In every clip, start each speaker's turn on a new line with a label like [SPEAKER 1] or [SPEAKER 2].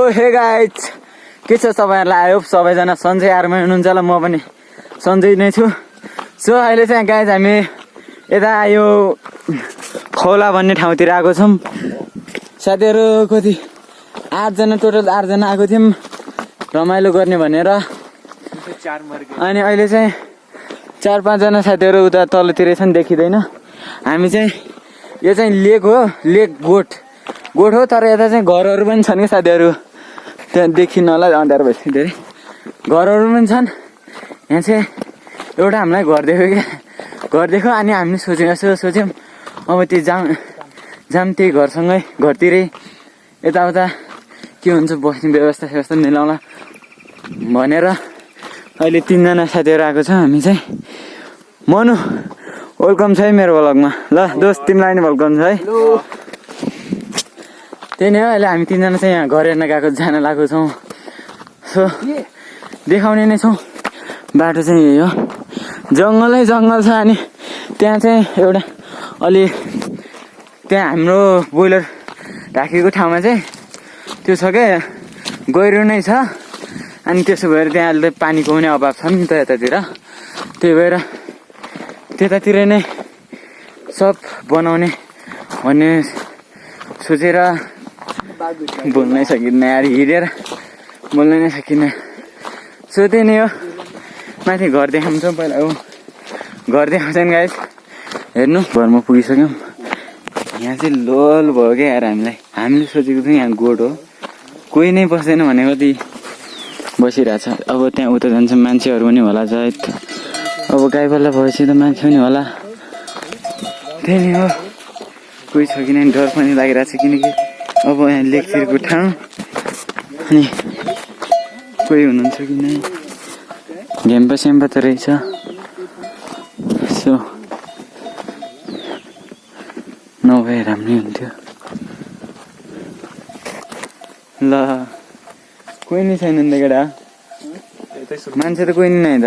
[SPEAKER 1] Hey guys के छ सबैहरुलाई आयो सबैजना सन्जय आर्मी हुनुहुन्छ ल म पनि सन्जय नै छु। सो अहिले चाहिँ गाइज हामी यता यो खोला भन्ने ठाउँतिर आएको छौँ। साथीहरु कति 8 जना टोटल 8 जना आएको थियौँ रमाइलो गर्ने भनेर। अनि अहिले चाहिँ 4-5 जना साथीहरु उता तलतिर छन् देखिदैन। हामी चाहिँ यो चाहिँ लेक हो, लेक गोठ हो तर यता चाहिँ घरहरु पनि छन् के साथीहरु। त्यहाँ देखिन होला अँध्यारो भइसक्यो धेरै घरहरु पनि छन्। यहाँ चाहिँ एउटा हामीलाई घर देख्यो अनि हामीले सोच्यौं अब त्यो जाम त्यही घरसँगै घरतिरै यताउता के हुन्छ बस्ने व्यवस्था मिलाउला भनेर अहिले 3 जना साथीहरु आएको छ। हामी चाहिँ मनु वेलकम छ है मेरो भ्लगमा। ल दोस्त तिमीलाई नि वेलकम छ है। त्यही नै हो अहिले हामी 3 जना चाहिँ यहाँ घर हेर्न जान लागेको छौँ। सो देखाउने नै छौँ। बाटो चाहिँ यही हो, जङ्गल छ। अनि त्यहाँ चाहिँ एउटा अलि त्यहाँ हाम्रो बोइलर राखेको ठाउँमा चाहिँ त्यो छ क्या गहिरो नै छ। अनि त्यसो भएर त्यहाँ अहिले पानीको पनि अभाव छ नि त यतातिर। त्यही भएर त्यतातिर नै सब बनाउने भन्ने सोचेर बोल्नै सकिन्न यार, हिँडेर बोल्नै नै सकिन्न। सो त्यही नै हो। माथि घर देखाउँछ पहिला हो, घर देखाउँछन् गाइस हेर्नु। घरमा पुगिसक्यौँ। यहाँ चाहिँ लोल भयो क्या यार हामीलाई। हामीले सोचेको थियौँ यहाँ गोठ हो, कोही नै बस्दैन भनेको कति बसिरहेछ। अब त्यहाँ उता जान्छ मान्छेहरू पनि होला सायद। अब गाई बल्ल भएपछि त मान्छे पनि होला। त्यही नै हो। कोही छ कि नै डर पनि लागिरहेछ किनकि अब यहाँ लेकतिरको ठाउँ अनि कोही हुनुहुन्छ कि नै। झ्याम्पा त रहेछ। सो नभए राम्रै हुन्थ्यो। ल कोही नै छैन नि त केटा, मान्छे त कोही नै त।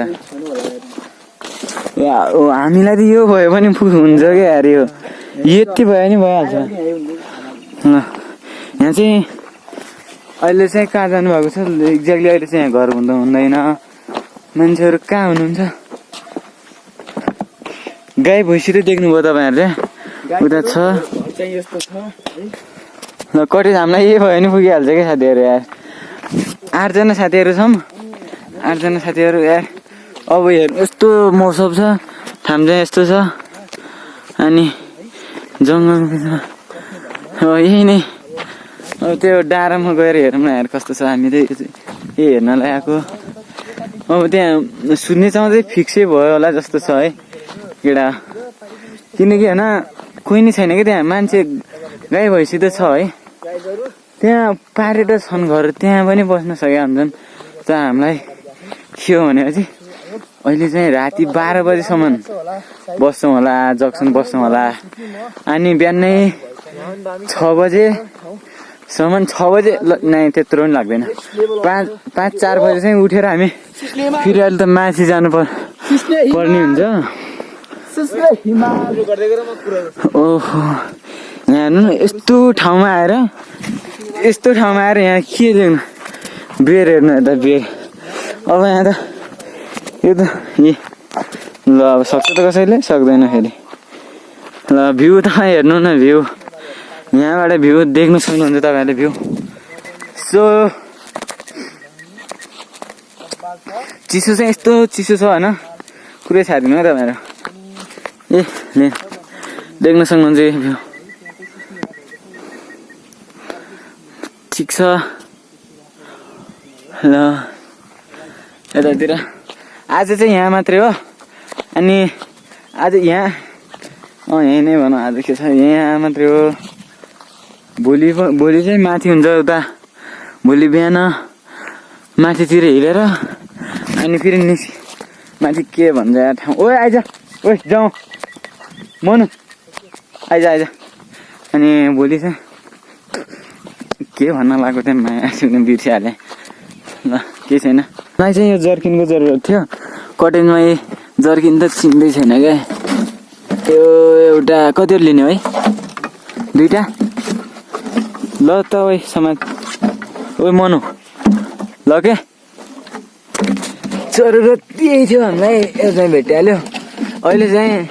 [SPEAKER 1] हामीलाई त यो भयो भने हुन्छ क्या यार, यो यति भयो नि भइहाल्छ। ल यहाँ चाहिँ अहिले चाहिँ कहाँ जानु भएको छ एक्ज्याक्टली अहिले चाहिँ यहाँ घर हुँदैन। मान्छेहरू कहाँ हुनुहुन्छ? गाई भैँसी त देख्नुभयो तपाईँहरूले, उता छ। ल कति हामीलाई यही भयो भने पुगिहाल्छ क्या साथीहरू यार। 8 जना साथीहरू छौँ। 8 जना साथीहरू यार। अब हेर्नु यस्तो मौसम छ, ठाउँ चाहिँ यस्तो छ। अनि जङ्गल यही नै। अब त्यो डाँडामा गएर हेरौँ न यार कस्तो छ। हामी त यही हेर्नलाई आएको। अब त्यहाँ सुन्ने ठाउँ चाहिँ फिक्सै भयो होला जस्तो छ है केटा, किनकि होइन कोही नै छैन कि त्यहाँ। मान्छे गाई भैँसी त छ है। त्यहाँ पारेर छन् घर, त्यहाँ पनि बस्न सकेका हुन्छन्। त हामीलाई के हो भनेपछि अहिले चाहिँ राति 12 बजीसम्म बस्छौँ होला, जक्सन बस्छौँ होला। अनि बिहानै 6 बजेसम्म 6 बजे नै त्यत्रो पनि लाग्दैन। 5-4 बजे चाहिँ उठेर हामी फेरि अहिले त माथि जानु पर्ने हुन्छ। ओहो यहाँ हेर्नु न यस्तो ठाउँमा आएर यहाँ के देख्नु, बेर हेर्नु यता बेर। अब यहाँ त यो त ल अब सक्छ त कसैले सक्दैन फेरि। ल भ्यू त हेर्नु न, भ्यू यहाँबाट भ्यू देख्न सक्नुहुन्छ तपाईँहरूले भ्यू। सो चिसो चाहिँ यस्तो चिसो छ होइन, कुरै छादिनु है तपाईँहरू। देख्न सक्नुहुन्छ यो भ्यू ठिक छ। ल यतातिर आज चाहिँ यहाँ मात्रै हो। अनि आज यहाँ यहीँ नै भनौँ आज के छ, यहाँ मात्रै हो। भोलि चाहिँ माथि हुन्छ उता। भोलि बिहान माथितिर हिँडेर अनि फेरि माथि के भन्छ यार ठाउँ। ओए आइज, ओए जाउँ मनु, आइज। अनि भोलि चाहिँ के भन्न लाग्यो त्यहाँ माया बिर्सिहालेँ। ल केही छैन। मलाई चाहिँ यो जर्किनको जरुरत थियो। कटेजमा जर्किन त चिन्दै छैन क्या। त्यो एउटा कतिवटा लिने है? 2टा। ल त ओइ समाज ओ मनु ल के जरुरत त्यही थियो हामीलाई यता भेटिहाल्यो अहिले चाहिँ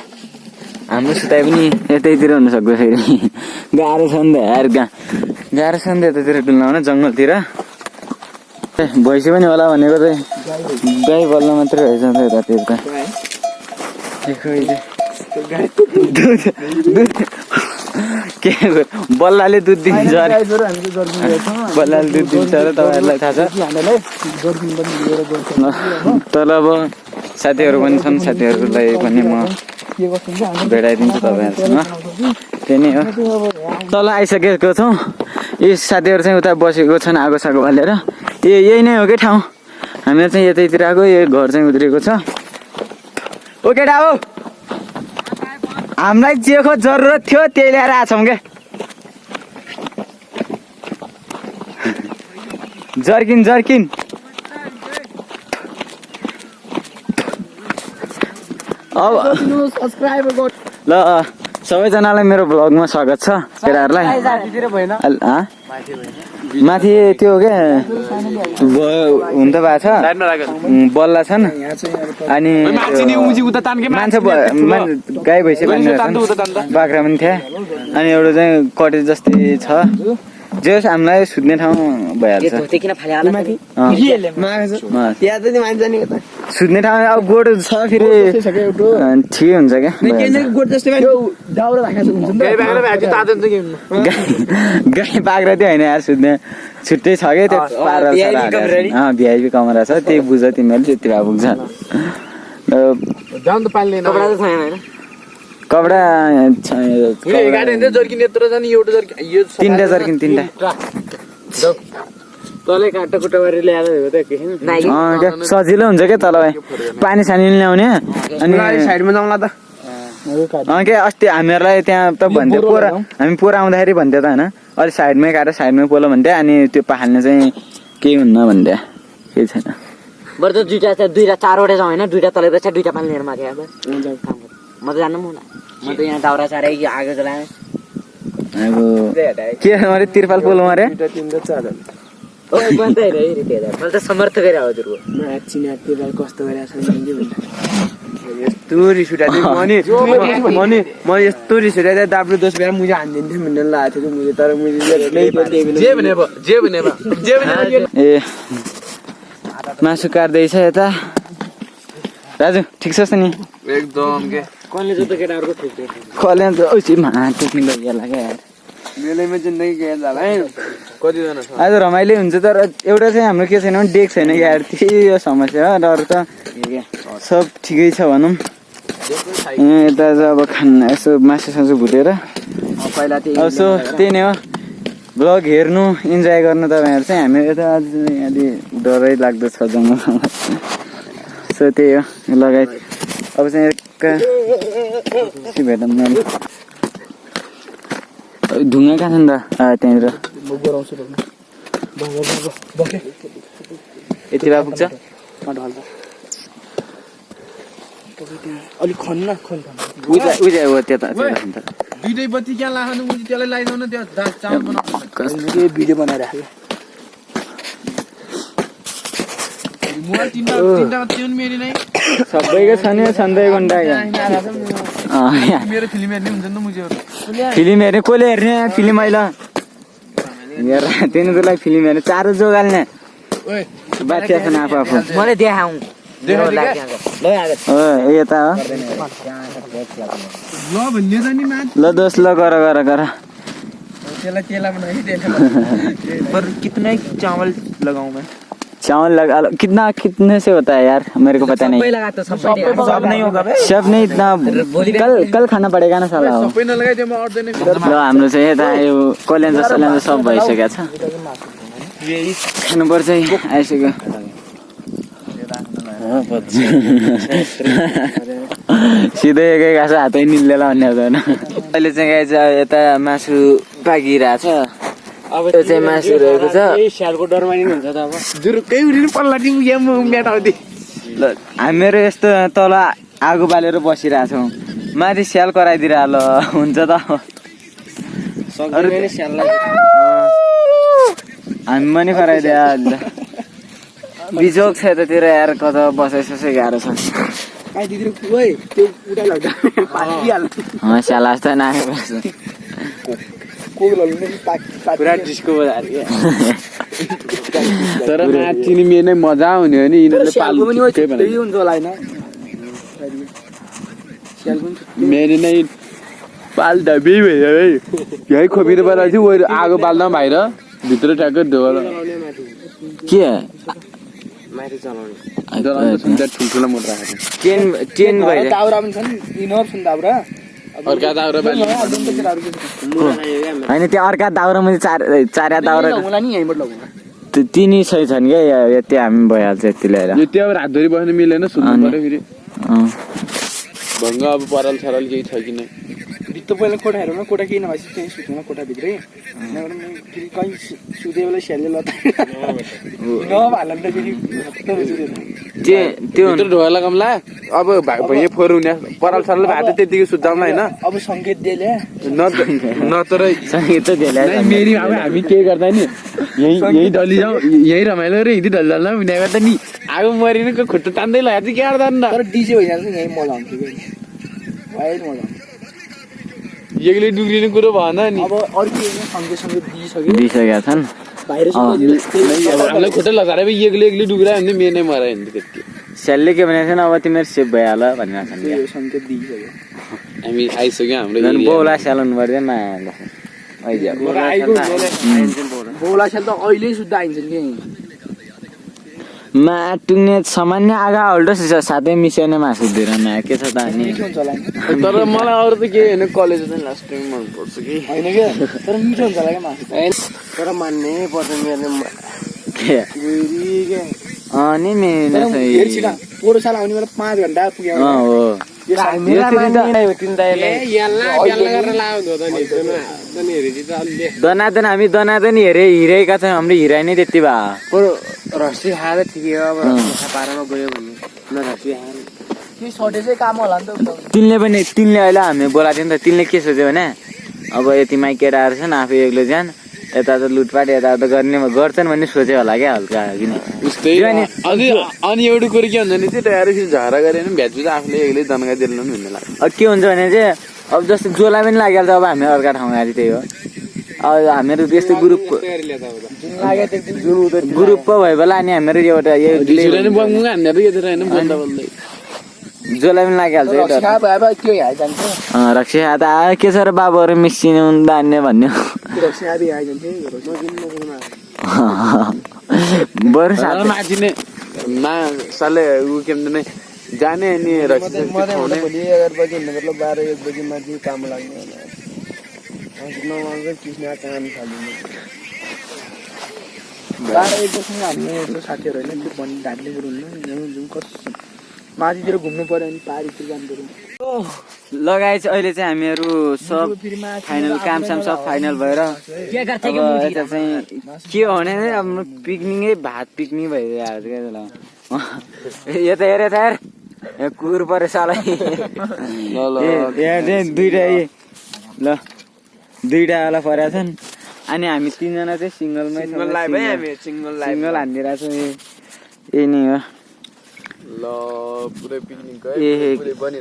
[SPEAKER 1] हाम्रो सुताइ पनि यतैतिर हुनसक्छ फेरि गाह्रो छ नि त यार गाह्रो छ नि त यतातिर डुल्न जङ्गलतिर भैँसी पनि होला भनेको चाहिँ गाई बल्ल मात्रै रहेछ नि त यतातिर त के बल्लाले दुध दिन्छ अरे बल्लाले दुध दिन्छ र तपाईँहरूलाई थाहा छ तर अब साथीहरू पनि छन् साथीहरूलाई पनि म भेटाइदिन्छु तपाईँहरूसँग त्यही नै हो तल आइसकेको छौँ यी साथीहरू चाहिँ उता बसेको छन् आगो सागो बालेर यही नै हो कि ठाउँ हामीहरू चाहिँ यतैतिर आएको यो घर चाहिँ उत्रिएको छ ओ केटा हो हामीलाई जेको जरुरत थियो त्यही ल्याएर आछौँ क्या जर्किन अब ल सबैजनालाई मेरो भ्लगमा स्वागत छ केटाहरूलाई माथि त्यो क्या हुन त भएको छ बल्ला छन् अनि मान्छे गाई भैँसी बाख्रा पनि थियो अनि एउटा चाहिँ कटेज जस्तै छ जे होस् हामीलाई सुत्ने ठाउँ भइहाल्छ सुत्ने ठाउँ अब गोठ छ फेरि ठिकै हुन्छ क्या गाई बाख्रा त्यो होइन यार सुत्ने छुट्टै छ क्या त्यो भिआइपी कमरा छ त्यही बुझ तिमीहरू त्यति भए पुग्छ कपडा तिनवटा जर्किन सजिलो हुन्छ क्या तल पानी सानी ल्याउने अनि साइडमा जाउँला त के अस्ति हामीहरूलाई त्यहाँ त भन्थ्यो पोहोर हामी पोहोर आउँदाखेरि भन्थ्यो त होइन अलिक साइडमै काटेर साइडमै पोलो भन्थ्यो अनि त्यो पाल्ने चाहिँ केही हुन्न भन्थ्यो केही छैन
[SPEAKER 2] बरु त दुईटा चारवटा छ होइन दुईटा तलै बस्छ दुईटा पाल्ने माथि अब म त जान्नु म त यहाँ दाउरा चारे आगो जलाएँ
[SPEAKER 1] अब के अरे तिरपाल पोलो अरे
[SPEAKER 2] मैले त समर्थ गरे हजुरको
[SPEAKER 3] कस्तो यस्तो रिस उठाएको म यस्तो रिस उठाएको दाब्रो दोष भएर मुझे हानिदिन्थेँ भन्ने लागेको थियो मुझे तर
[SPEAKER 1] ए मासु काट्दैछ यता राजु ठिक छ नि
[SPEAKER 3] एकदम के
[SPEAKER 2] कहिले जोतो केटाहरूको ठिक
[SPEAKER 1] कहिले टेक्निक गरिहाल्ला क्या यार
[SPEAKER 3] मेलैमा जिन्दगी गएर जाला है कतिजना छ
[SPEAKER 1] आज रमाइलो हुन्छ तर एउटा चाहिँ हाम्रो के छैन भने डेक छैन क्या यार त्यही हो समस्या हो अरू त सब ठिकै छ भनौँ यता चाहिँ अब खाना यसो मासु सासु भुटेर यसो त्यही नै हो भ्लग हेर्नु इन्जोय गर्नु तपाईँहरू चाहिँ हामी यता आज अलि डरै लाग्दो छ जङ्गल सो त्यही हो लगायत अब चाहिँ भेटौँ ढुङ्गा कहाँ छ नि त त्यहाँनिर यति भए पुग्छ
[SPEAKER 3] अलिक खन्न
[SPEAKER 1] उजा हो त्यता
[SPEAKER 3] दुईटै बत्ती क्या लाग्नु मुझे त्यसलाई लगाइदेऊ न त्यो चामल बनाउनु भिडियो बनाएर
[SPEAKER 1] सबैको छ नि सन्दै घन्टा
[SPEAKER 3] मेरो फिल्म हेर्ने हुन्छ नि त मुझे
[SPEAKER 1] फिल्म हेर्ने कसले हेर्ने फिल्म अहिले तिनीहरूलाई फिल्म हेर्ने चारो जोगाल्ने बाछिया छन् आफू आफू
[SPEAKER 2] मैले देखाउँ
[SPEAKER 1] यता हो
[SPEAKER 3] ल भन्ने त नि
[SPEAKER 1] ल दोस्त ल गर
[SPEAKER 3] त्यसलाई तेला बनाइ पर कितना चावल लगाऊं मैं
[SPEAKER 1] चावल लगा कितने से होता है यार मेरे को पता नहीं
[SPEAKER 3] सब नहीं होगा बे
[SPEAKER 1] सब नहीं इतना कल खाना पड़ेगा ना साला हो
[SPEAKER 3] सबै नलगाइदियो म अर्दैन
[SPEAKER 1] ल हाम्रो चाहिँ यता यो कलेन्जा सलेन्जा सब भइसकेको छ खानुपर्छ आइसक्यो सिधै एकै घाँस हातै निल्लेला भन्ने हुँदैन अहिले चाहिँ यता मासु पाकिरहेछ अब त्यो चाहिँ मासु रहेको छ
[SPEAKER 2] स्यालको डरमा नि हुन्छ त अब
[SPEAKER 3] जुरुकै उठिनु पल्ला टिङ गेम मेटाउँदै
[SPEAKER 1] ल हामीहरू यस्तो तल आगो बालेर बसिरहेछौँ माथि स्याल कराइदिएर ल हुन्छ त हामी पनि खराइदियो अहिले बिजोक छ यतातिर यार कता बसाइससै गाह्रो छ स्याला जस्तो नागेको छ
[SPEAKER 3] पुरा डिस्को बजार तर माथि नि मेन मजा आउने हो नि यिनीहरूले पाल्नु मेरो नै पाल डबी भयो है यही खोपिएर बेला चाहिँ आगो बाल्दा बाहिर भित्र ट्याक्कै ढोल
[SPEAKER 1] के
[SPEAKER 3] ठुल्ठुलो मोटर राखेको
[SPEAKER 1] ट्रेन भइरहेको
[SPEAKER 3] अर्का दाउरा बाल्नु
[SPEAKER 1] होइन त्यो अर्का दाउरामा चाहिँ चार दाउरा तिनी सही छन् क्या यति हामी भइहाल्छ यति ल्याएर
[SPEAKER 3] यो त्यो अब रातभरि बस्न मिलेन सुन्नु पर्यो फेरि भङ्ग अब पराल सराल केही छ कि नै
[SPEAKER 4] भित्र पहिला कोठा हेरौँ कोठा केही नभएपछि त्यहीँ सुत्नु कोठाभित्रै फेरि कहीँ सुते बेला स्यालले लता नहाल्दा त फेरि
[SPEAKER 1] त्यो
[SPEAKER 3] भित्र ढोला कमला अब भैया फोहोर हुने पराल सराल भएको त त्यतिकै सुत्दाउँला होइन
[SPEAKER 4] अब सङ्केत दिएले
[SPEAKER 3] नत्र
[SPEAKER 1] सङ्गीत त दिएला
[SPEAKER 3] मेरी अब हामी केही गर्दा नि यही डल्ली जाउँ यही रमाइलो र हिँडी डल्ली डल्ला हुने गर्दा नि आगो मरिनुको खुट्टा तान्दै लगाएको चाहिँ के गर्दा नि
[SPEAKER 4] तर डिजे भइजान्छ यहीँ मजा आउँथ्यो कि वाइड मजा आउँथ्यो
[SPEAKER 3] एक्लै डुग्रिने कुरो भएन नि
[SPEAKER 4] अब अरू के सङ्केत दिइसक्यो
[SPEAKER 1] दिइसकेका छन्
[SPEAKER 4] बाहिर
[SPEAKER 3] हामीलाई खुट्टा लगाएर एक्लै डुग्रा भने मेनै मरायो नि त्यति
[SPEAKER 1] स्यालले के भनेको छैन अब तिमीहरू सेफ भइहाल भनेको छन् क्या
[SPEAKER 4] सङ्केत दिइसक्यो
[SPEAKER 3] हामी आइसक्यो हाम्रो
[SPEAKER 1] बोला स्यालाउनु पर्दैन
[SPEAKER 4] बोला स्याल त अहिले सुत्दा आइन्छ नि
[SPEAKER 1] मा टुङ्ने सामान्य आगा होल्डो साथै मिसाउने मासु दिएर मा के छ त अनि
[SPEAKER 4] मिठो हुन्छ होला
[SPEAKER 3] तर मलाई अरू त के होइन कलेज चाहिँ लास्ट टाइम मनपर्छ कि
[SPEAKER 4] होइन क्या तर मिठो हुन्छ होला क्या मासु
[SPEAKER 2] तर मान्नै पर्छ मेरो
[SPEAKER 1] के अनि
[SPEAKER 4] तर धेरै छिटो पोहोर साल आउने बेला 5 घन्टा पुग्यो
[SPEAKER 1] हो दनादन हामी दनादन हिँडेका छौँ हाम्रो हिराइ नै त्यति भयो
[SPEAKER 2] रस्सी खाएर ठिकै हो अब पारामा गयो भने न रस्सी खाएर
[SPEAKER 4] केही सर्टेजै काम होला नि त
[SPEAKER 1] तिनले अहिले हामी बोलाएको थियो नि त तिनले के सोच्यो भने अब यतिमा केटाहरू छन् आफू एक्लो जान यता त लुटपाट यता गर्छन् भन्ने सोच्यो होला क्या हल्का किन
[SPEAKER 3] अनि एउटा कुरो के हुन्छ भने चाहिँ डाइरेक्ट झगडा गरेर पनि भ्याज आफूले एक्लै दनगा दिनु भन्ने लाग्छ
[SPEAKER 1] अब के हुन्छ भने चाहिँ अब जस्तो जसलाई पनि लागिहाल्छ अब हामी अर्का ठाउँमा आएर त्यही हो अब हामीहरू त्यस्तो ग्रुप पो भयो होला अनि हामीहरू एउटा जसलाई पनि लागिहाल्छ रक्सी त के छ र बाबुहरू मिसिनु दान्ने भन्ने बरु
[SPEAKER 3] माथि नै साले ऊ के भन्छ नै जाने अनि रक्सी
[SPEAKER 4] 11 बजी मतलब 12-1 बजी माथि काम लाग्ने साथीहरू होइन त्यो भन्ने ढाड्ने कुरो हुन्न कस माथितिर घुम्नु पर्यो अनि पारितिर जानु पर्यो
[SPEAKER 1] लगाए चाहिँ अहिले चाहिँ हामीहरू सब फाइनल कामसाम सब फाइनल भएर अब यता चाहिँ के हो भने अब पिकनिकै भात पिकनिक भइरहेको छ क्या यता हेरे थार कुकुर पऱ्यो सालै दुईटा वाला परेका छन् अनि हामी तिनजना चाहिँ सिङ्गलमै सिङ्गल हानिदिरहेको छौँ यही नै हो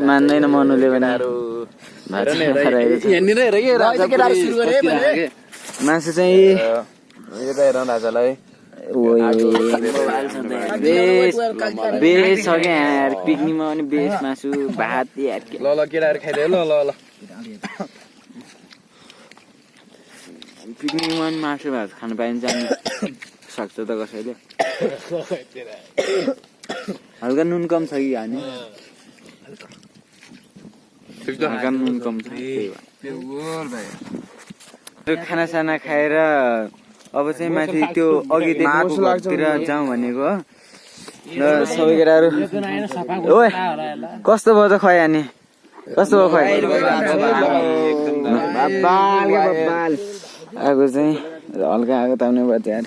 [SPEAKER 1] मान्दैन मनुले मासु चाहिँ बेस छ क्या यार पिकनिकमा पनि बेस मासु भात यार
[SPEAKER 3] ल केटाहरू खाइदियो ल
[SPEAKER 1] पिकनिकमा पनि मासु भात खानु पाइन्छ जानु सक्छ त कसैले हल्का नुन कम छ कि हानि हल्का नुन कम छ खानासाना खाएर अब चाहिँ माथि त्यो अघिदेखितिर जाउँ भनेको हो र सबै केटाहरू ओए कस्तो भयो त खै हानि कस्तो भयो खै आगो चाहिँ हल्का आगो ताप्नु पर्छ यार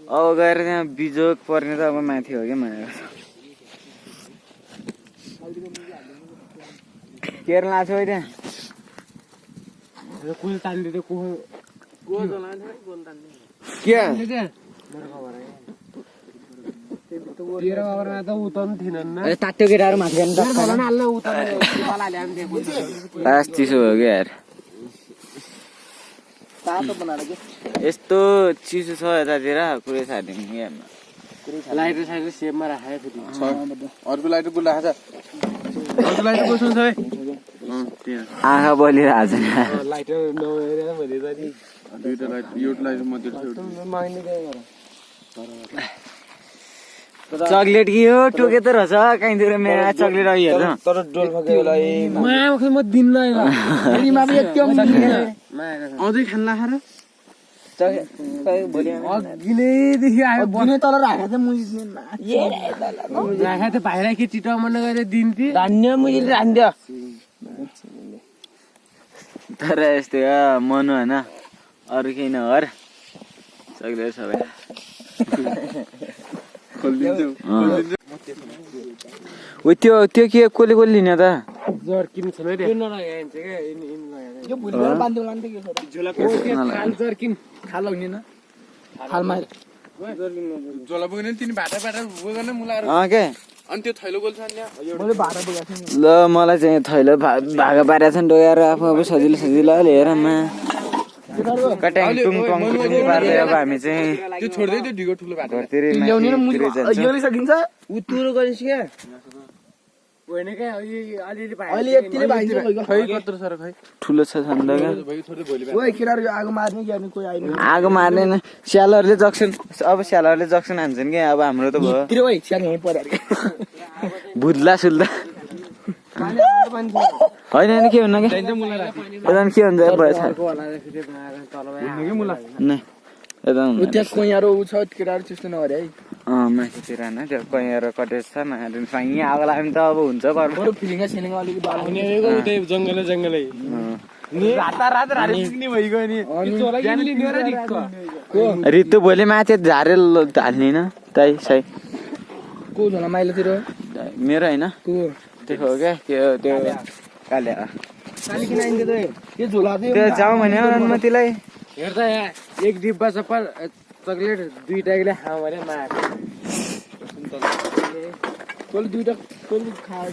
[SPEAKER 1] अब गएर त्यहाँ बिजोग पर्ने त अब माथि हो क्या भनेको केरला छ त्यहाँ
[SPEAKER 2] अरे तात्यो केटाहरू माथि जानु
[SPEAKER 1] चिसो भयो क्या यार
[SPEAKER 4] तातो बनाएर के
[SPEAKER 1] यस्तो चिसो छ यतातिर कुरै थाहा थिएन क्या
[SPEAKER 3] लाइटर साइटर सेपमा राखेको अर्को लाइटर कुन राखेको छ अर्को लाइटर कसो छ
[SPEAKER 1] आँखा बलिरहेको छ
[SPEAKER 3] लाइटर नभएर भने त नि दुईटा लाइट एउटा लाइटर मात्रै
[SPEAKER 1] चक्लेट कि हो टोके त रहेछ कहीँतिर मेरो चक्लेट आइहाल्छ
[SPEAKER 4] तर डोल फकेलाई
[SPEAKER 3] म दिनलाई
[SPEAKER 4] फेरिमा पनि एकदम
[SPEAKER 3] अझै खान लाखेर
[SPEAKER 4] अघिलेदेखि आयो बने तल राखेको चाहिँ मुजी
[SPEAKER 3] राखेको त भाइर के चिटो मन गएर दिन्थे
[SPEAKER 4] धान्य मुजी धान्य
[SPEAKER 1] तर यस्तो मनु होइन अरू केही नगर चक्लेट सबै ओ त्यो के कसले लिने त
[SPEAKER 3] जर्किन छ रे
[SPEAKER 4] यो भुलिएर बान्दियो लान्थे के
[SPEAKER 3] जर्किन
[SPEAKER 4] खाल लाग्ने न खालमा
[SPEAKER 3] जोला बोक्ने तिनी भाटा बोकेर मुलाएर
[SPEAKER 1] के
[SPEAKER 3] अनि त्यो थैलो गोल्छ नि
[SPEAKER 4] मैले भाडा बोकेको थिएँ
[SPEAKER 1] ल मलाई चाहिँ थैलो भागा पारेको छ नि डोएर आफू अब सजिलो लिएर कट्याङ टुङ टङ पार्दै अब हामी चाहिँ
[SPEAKER 3] त्यो छोड्दै त्यो ढिगो ठुलो भाटा
[SPEAKER 1] घरतिरै
[SPEAKER 4] ल्याउने र मुजी योले सकिन्छ
[SPEAKER 3] उतुरो गरिस् के होइन क्या अलिअलि
[SPEAKER 4] अहिले यतिले भाइन्छ
[SPEAKER 3] खै कत्रो छ र खै
[SPEAKER 1] ठुलो छ छन्द
[SPEAKER 3] भयो छोड्दै भोलि
[SPEAKER 4] ओइ केटाहरु आगो मार्ने कि अनि कोही आइन
[SPEAKER 1] आगो मार्दैन स्यालहरूले जक्सन अब स्यालहरूले जक्सन हान्छन् कि अब हाम्रो त भयो
[SPEAKER 4] तिर ओइ स्याल यही पर्यो
[SPEAKER 1] भुत्ला सुल्दा होइन नि के हुन्न कि के हुन्छ
[SPEAKER 4] त्यहाँ कोहीहरू उ छ केटाहरु त्यस्तो नगरे है
[SPEAKER 1] माथितिर होइन त्यो कहीँहरू कटेज छ माथि यहीँ आगो लाग्यो त अब हुन्छ
[SPEAKER 4] बरु फिलिङ सिलिङ अलिकति बाल्ने
[SPEAKER 3] जङ्गलै जङ्गलै
[SPEAKER 1] ऋतु भोलि माथि झारेल हाल्ने न ताई साई
[SPEAKER 4] को झोला माइलोतिर
[SPEAKER 1] मेरो होइन
[SPEAKER 4] को
[SPEAKER 1] त्यो हो क्या त्यो काले
[SPEAKER 4] काली किन आइन्थ्यो त त्यो झोला चाहिँ
[SPEAKER 1] त्यो जाउँ भने अनुमतिलाई
[SPEAKER 3] हेर्दा यहाँ एक डिब्बा चप्पल चक्लेट दुईटाले खाऊ भने माग
[SPEAKER 4] कोले दुईटा कोले खाएर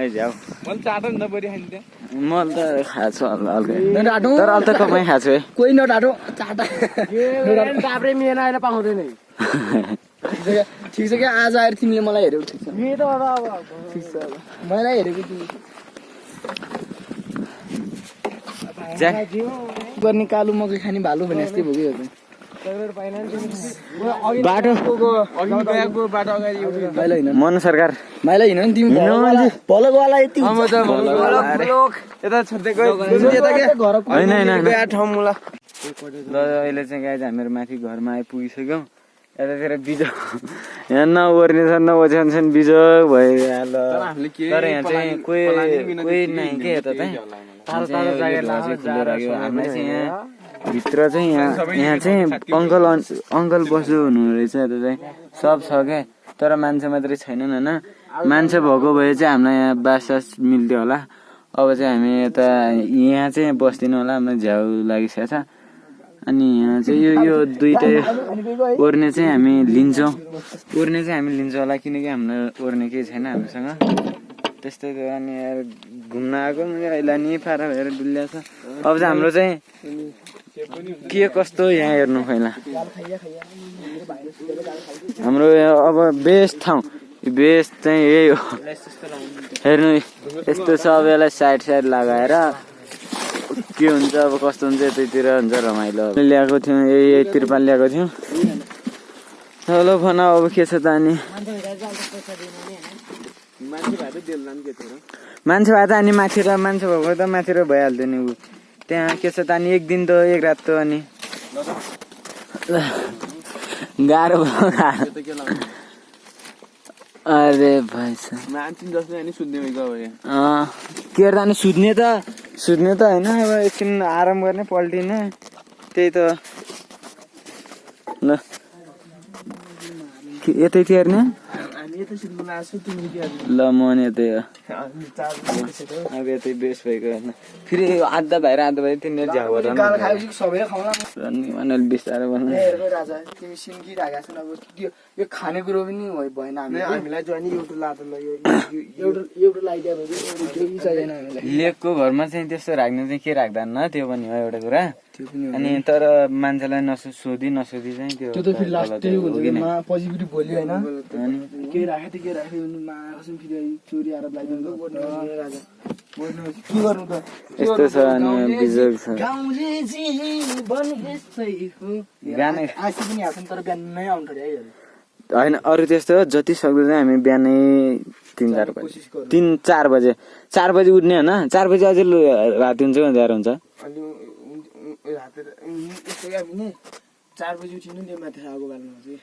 [SPEAKER 1] जाऊ
[SPEAKER 3] मैले चाट नि त बढी खान्थेँ
[SPEAKER 1] मैले त खाएको छु हल्का
[SPEAKER 4] नडाटो
[SPEAKER 1] तर अहिले त कमै खाएको छु है
[SPEAKER 4] कोही नडाटो चाटा
[SPEAKER 3] टाप्रे मिएन अहिले पाउँदैन
[SPEAKER 4] ठिक छ क्या आज आएर तिमीले मलाई हेरेको ठिक छ ठिक छ मलाई हेरेको तिमी गर्ने कालो मकै खाने भालु भने जस्तै भयो कि
[SPEAKER 1] बाटो
[SPEAKER 3] बाटो अगाडि
[SPEAKER 4] माइला हिँड
[SPEAKER 1] मनु सरकार
[SPEAKER 4] माइला हिँड नि तिमी भलकवाला यति
[SPEAKER 3] यता छोड्दै
[SPEAKER 1] होइन
[SPEAKER 3] ठाउँ मुला
[SPEAKER 1] ल अहिले चाहिँ गाइज हामीहरू माथि घरमा आइपुगिसक्यौँ यतातिर बिजोग यहाँ न ओर्ने छ न ओछ्यान छन् बिजोग भइहाल्यो तर यहाँ चाहिँ कोही नै के यता चाहिँ हामीलाई चाहिँ यहाँ भित्र चाहिँ यहाँ चाहिँ अङ्कल बस्नु हुनु रहेछ यता चाहिँ सब छ क्या तर मान्छे मात्रै छैनन् होइन मान्छे भएको भए चाहिँ हामीलाई यहाँ बाससास मिल्थ्यो होला अब चाहिँ हामी यता यहाँ चाहिँ बस्दिनँ होला हामीलाई झ्याउ लागिसकेको छ अनि यहाँ चाहिँ यो दुईटै ओर्ने चाहिँ हामी लिन्छौँ होला किनकि हाम्रो ओर्ने केही छैन हामीसँग त्यस्तै थियो अनि घुम्न आएको अहिले नि पारा भएर डुल्ल्या छ अब चाहिँ हाम्रो चाहिँ के कस्तो यहाँ हेर्नु पहिला हाम्रो अब बेस्ट ठाउँ बेस्ट चाहिँ यही हो हेर्नु यस्तो सबैलाई साइड लगाएर के हुन्छ अब कस्तो हुन्छ यतैतिर हुन्छ रमाइलो ल्याएको थियौँ यही तिरपाल ल्याएको थियौँ चलो भन अब के छ त अनि मान्छे भए त अनि माथि र मान्छे भएको त माथि र भइहाल्थ्यो नि ऊ त्यहाँ के छ त अनि एक दिन त एक रात त अनि गाह्रो अरे भाइ
[SPEAKER 3] मान्छे जस्तो अनि सुत्ने भइगयो
[SPEAKER 1] के गर्दा नि सुत्ने त होइन अब एकछिन आराम गर्ने पल्टिने त्यही त ल यतै हेर्ने
[SPEAKER 4] यता सिटमा लाग्छु तिमी के
[SPEAKER 1] ल म नि यतै हो
[SPEAKER 4] चार्ज
[SPEAKER 1] अब यतै बेस भएको होइन फेरि आधा भाइ तिनीहरू झ्याउ गरेर
[SPEAKER 4] गाल खाएपछि सबैले खाउँला
[SPEAKER 1] उनीहरूले बिस्तारै भन्नु
[SPEAKER 4] राजा तिमी सिन्किरहेको छन् अब त्यो यो खानेकुरो पनि भएन हामीलाई जो एउटा लाँदा एउटा लगाइदियो भने एउटा केही चाहिएन हामीलाई
[SPEAKER 1] लेकको घरमा चाहिँ त्यस्तो राख्नु चाहिँ के राख्दैन त्यो पनि हो एउटा कुरा अनि तर मान्छेलाई सोधी चाहिँ त्यो
[SPEAKER 4] त फेरि लास्ट त्यही हुन्छ पछि फेरि भोलि होइन के राखेको थियो के राखेको थियो मासुम फेरि चोरी आएर लगाइदिनु राजा के गर्नु त
[SPEAKER 1] यस्तो छ अनि बिजोग छ
[SPEAKER 4] गाउँले जीवन यस्तै हो
[SPEAKER 1] गाना
[SPEAKER 4] आसी पनि हाल्छन् तर बिहानै आउनु पर्यो है
[SPEAKER 1] होइन अरू त्यस्तो हो जति सक्दो चाहिँ हामी बिहानै 3-4 बजे 4 बजे उठ्ने होइन 4 बजे अझै राति हुन्छ अँध्यारो हुन्छ
[SPEAKER 4] अलि राति यस्तो पनि 4 बजी उठिनु त्यो माथि आगो बाल्नु चाहिँ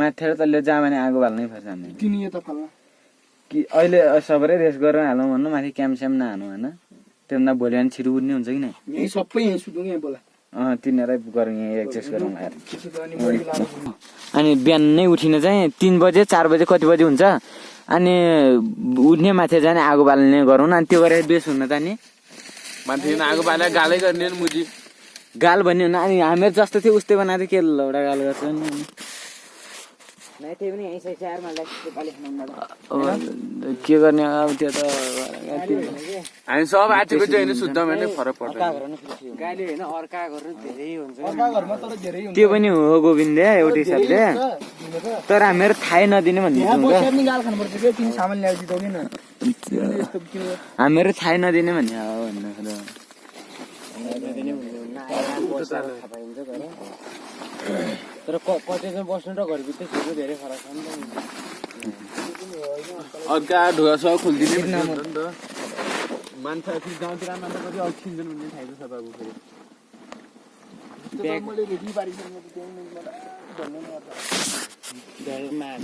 [SPEAKER 1] माथि तल्ले जहाँ भने आगो बाल्नै पर्छ हामीले
[SPEAKER 4] किन यो त फल्ला
[SPEAKER 1] कि अहिले सबैले रेस्ट गरेर हालौँ भन्नु माथि क्याम्प नहानु होइन त्यो भन्दा भोलि अनि छिटो उठ्ने हुन्छ कि नै
[SPEAKER 4] यहीँ सबै यहीँ सुतौँ यहाँ बोला
[SPEAKER 1] तिनीहरूलाई गरौँ यहीँ एक्सर्साइज गरौँ अनि बिहान नै उठिन चाहिँ 3 बजे 4 बजे कति बजे हुन्छ अनि उठ्ने माथि जाने आगो बाल्ने गरौँ न अनि त्यो गरेर बेस हुन त नि
[SPEAKER 3] मान्छे आगो बालेर गालै गर्ने मुजी
[SPEAKER 1] गाल भन्यो भने अनि हामीहरू जस्तो थियो उस्तै बनाएर के एउटा गाल गर्छ नि
[SPEAKER 2] त्यही पनि यहीँ यार मलाई
[SPEAKER 1] के गर्ने अब त्यो त
[SPEAKER 3] हामी सब आँटेको चाहिँ होइन शुद्ध भने फरक पर्छ
[SPEAKER 2] गाली होइन अर्का गर्नु धेरै हुन्छ
[SPEAKER 4] अर्का घरमा तर धेरै हुन्छ
[SPEAKER 1] त्यो पनि हो गोविन्दे एउटा हिसाबले तर हामीहरू थाहै नदिने भन्ने
[SPEAKER 4] यहाँ बसेर नि गाल खानुपर्छ क्या तिमी सामान ल्याइदिँदौ किन यस्तो किन
[SPEAKER 1] हामीहरू थाहै नदिने भन्ने हो भन्नु
[SPEAKER 2] तर कटेजमा बस्नु र घरभित्र छिटो धेरै फरक छ नि
[SPEAKER 3] अर्का ढुवा सब खोलिदिने मान्छे गाउँतिर मान्छे कति अल्छिन्छन् भन्ने थाहा छ सबैको फेरि
[SPEAKER 4] मैले रेडी पारिसकेँ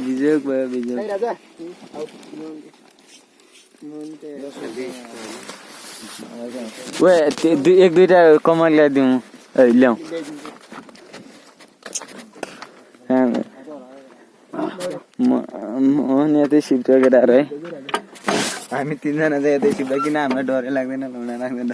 [SPEAKER 1] बिजोग भयो बिजोग
[SPEAKER 4] राजा
[SPEAKER 1] एक दुईटा कमल ल्याइदिउँ ल्याउँ म यतै सिफ्ट केटाहरू है हामी 3जना चाहिँ यतै सिफ्ट किन हामीलाई डरै लाग्दैन लाग्दैन